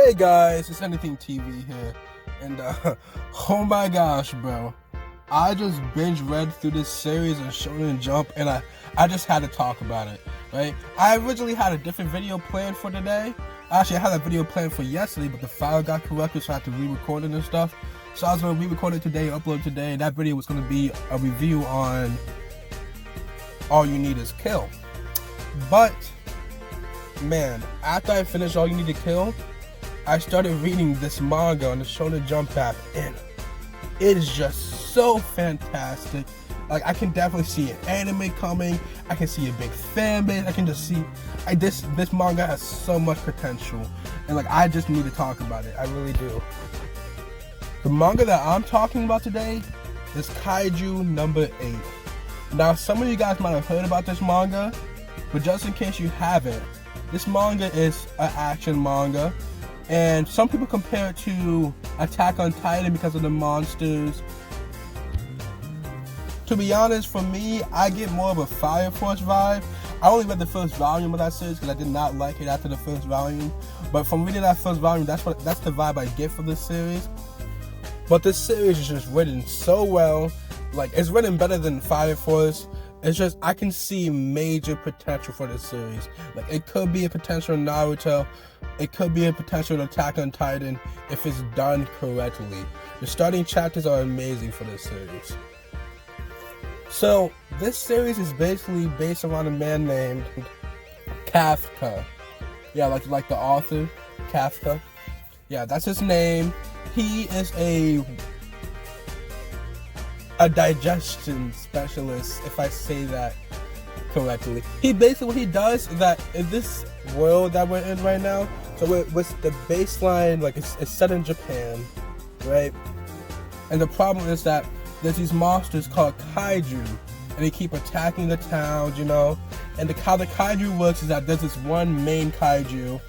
Hey guys, it's Anything TV here, and oh my gosh, bro, I just binge read through this series of Shonen Jump, and I just had to talk about it, right? I originally had a different video planned for today. Actually, I had a video planned for yesterday, but the file got corrupted, so I had to re-record it and stuff. So I was going to re-record it today, upload it today, and that video was going to be a review on All You Need Is Kill. But, man, after I finished All You Need to Kill, I started reading this manga on the Shonen Jump app, and it is just so fantastic. Like, I can definitely see an anime coming. I can see a big fan base. I can just see this manga has so much potential, and like I just need to talk about it. I really do. The manga that I'm talking about today is Kaiju number 8. Now, some of you guys might have heard about this manga, but just in case you haven't, this manga is an action manga. And some people compare it to Attack on Titan because of the monsters. To be honest, for me, I get more of a Fire Force vibe. I only read the first volume of that series because I did not like it after the first volume. But from reading that first volume, that's the vibe I get from this series. But this series is just written so well. Like, it's written better than Fire Force. It's just, I can see major potential for this series. Like, it could be a potential Naruto. It could be a potential Attack on Titan if it's done correctly. The starting chapters are amazing for this series. So, this series is basically based around a man named Kafka. Yeah, like the author, Kafka. Yeah, that's his name. He is a digestion specialist, if I say that correctly. He basically, what he does is that in this world that we're in right now, so with the baseline, like it's set in Japan, right? And the problem is that there's these monsters called kaiju, and they keep attacking the towns, you know. And how the kaiju works is that there's this one main kaiju,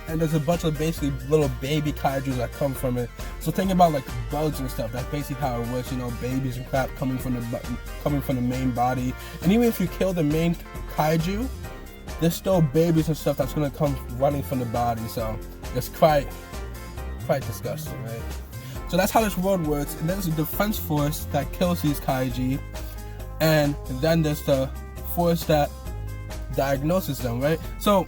and there's a bunch of basically little baby kaijus that come from it. So think about like bugs and stuff. That's basically how it works, you know, babies and crap coming from the main body. And even if you kill the main kaiju, there's still babies and stuff that's gonna come running from the body. So it's quite disgusting, right? So that's how this world works. And there's a defense force that kills these kaiju, and then there's the force that diagnoses them, right? So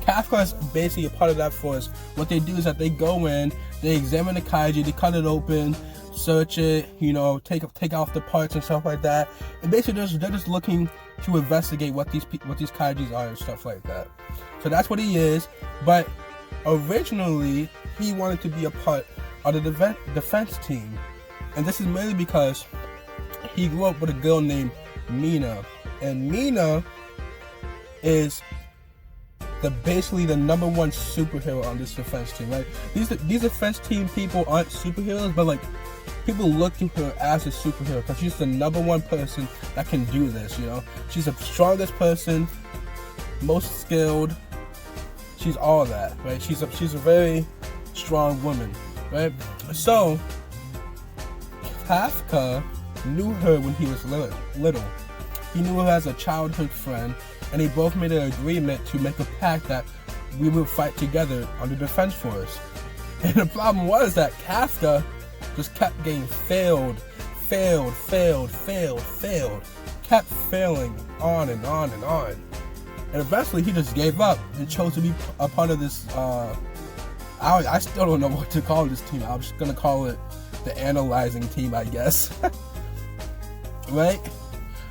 Kafka is basically a part of that force. What they do is that they go in, they examine the kaiju, they cut it open, search it, you know, take off the parts and stuff like that. And basically they're just looking to investigate what these kaijus are and stuff like that. So that's what he is. But originally he wanted to be a part of the defense team, and this is mainly because he grew up with a girl named Mina, and Mina is basically the number one superhero on this defense team, right? These defense team people aren't superheroes, but like people look to her as a superhero because she's the number one person that can do this, you know? She's the strongest person, most skilled. She's all that, right? She's a very strong woman, right? So Kafka knew her when he was little. He knew her as a childhood friend, and they both made an agreement to make a pact that we would fight together on the defense force. And the problem was that Kafka just kept getting failed, kept failing on and on and on. And eventually he just gave up and chose to be a part of this, I still don't know what to call this team. I'm just gonna call it the analyzing team, I guess. Right?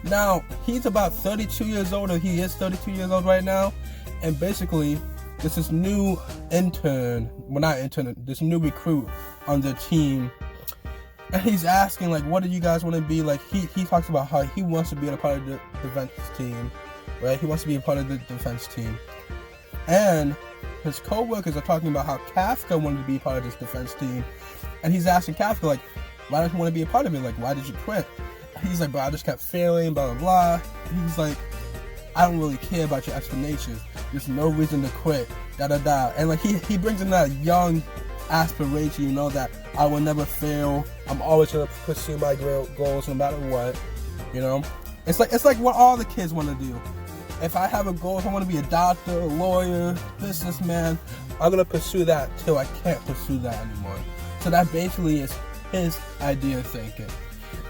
Now, he's about 32 years old, or he is 32 years old right now, and basically, this new this new recruit on the team, and he's asking, like, what do you guys want to be? Like, he talks about how he wants to be a part of the defense team, right? He wants to be a part of the defense team, and his co-workers are talking about how Kafka wanted to be a part of this defense team, and he's asking Kafka, like, why don't you want to be a part of it? Like, why did you quit? He's like, bro, I just kept failing, blah, blah, blah. He's like, I don't really care about your explanations. There's no reason to quit, da, da, da. And like, he brings in that young aspiration, you know, that I will never fail. I'm always going to pursue my goals no matter what, you know. It's like what all the kids want to do. If I have a goal, if I want to be a doctor, a lawyer, businessman, I'm gonna pursue that till I can't pursue that anymore. So that basically is his idea of thinking.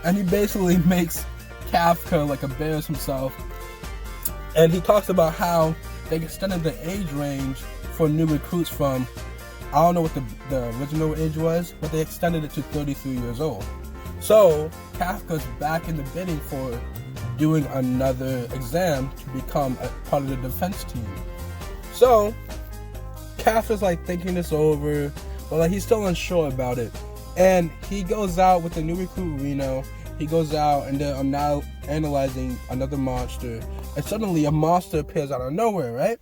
And he basically makes Kafka like embarrass himself. And he talks about how they extended the age range for new recruits from, I don't know what the original age was, but they extended it to 33 years old. So Kafka's back in the bidding for doing another exam to become a part of the defense team. So Kafka's like thinking this over, but like he's still unsure about it. And he goes out with the new recruit Reno. He goes out and they're now analyzing another monster. And suddenly a monster appears out of nowhere, right?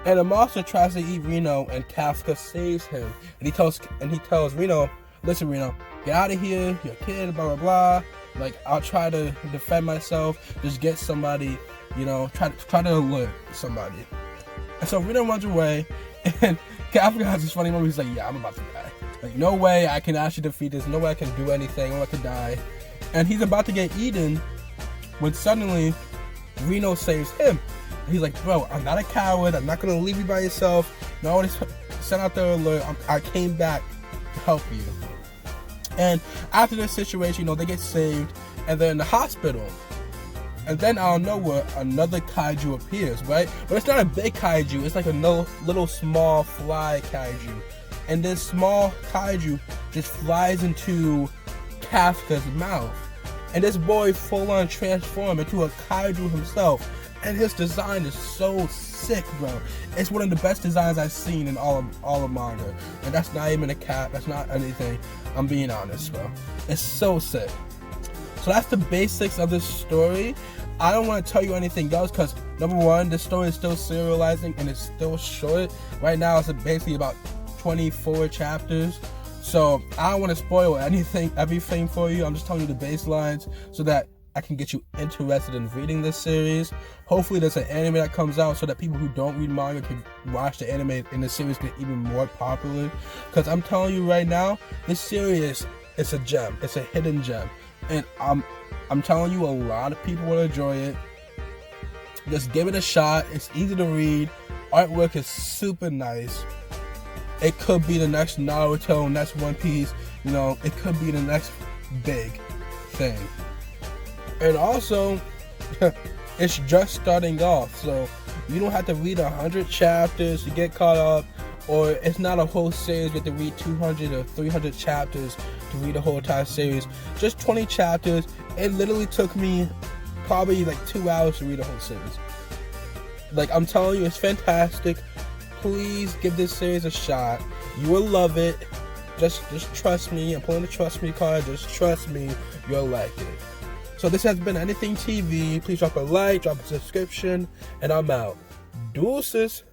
And the monster tries to eat Reno, and Kafka saves him. And he tells Reno, listen, Reno, get out of here. You're a kid, blah, blah, blah. Like, I'll try to defend myself. Just get somebody, you know, try to alert somebody. And so Reno runs away, and Kafka has this funny moment. He's like, yeah, I'm about to die. Like, no way I can actually defeat this. No way I can do anything. No way I can die. And he's about to get eaten when suddenly Reno saves him. And he's like, bro, I'm not a coward. I'm not going to leave you by yourself. No, I already sent out the alert. I came back to help you. And after this situation, you know, they get saved and they're in the hospital. And then out of nowhere, another kaiju appears, right? But it's not a big kaiju. It's like a little small fly kaiju. And this small kaiju just flies into Kafka's mouth. And this boy full on transforms into a kaiju himself. And his design is so sick, bro. It's one of the best designs I've seen in all of manga. And that's not even a cap. That's not anything. I'm being honest, bro. It's so sick. So that's the basics of this story. I don't want to tell you anything else because, number one, the story is still serializing and it's still short. Right now, it's basically about 24 chapters. So I don't want to spoil everything for you. I'm just telling you the baselines so that I can get you interested in reading this series. Hopefully there's an anime that comes out so that people who don't read manga can watch the anime and the series get even more popular. Because I'm telling you right now, this series is a gem. It's a hidden gem. And I'm telling you, a lot of people will enjoy it. Just give it a shot. It's easy to read. Artwork is super nice. It could be the next Naruto, next One Piece. You know, it could be the next big thing. And also, it's just starting off, so you don't have to read 100 chapters to get caught up, or it's not a whole series. You have to read 200 or 300 chapters to read the whole entire series. Just 20 chapters. It literally took me probably like 2 hours to read the whole series. Like, I'm telling you, it's fantastic. Please give this series a shot. You will love it. Just trust me. I'm pulling the trust me card. Just trust me. You'll like it. So this has been Anything TV. Please drop a like, drop a subscription, and I'm out. Deuces.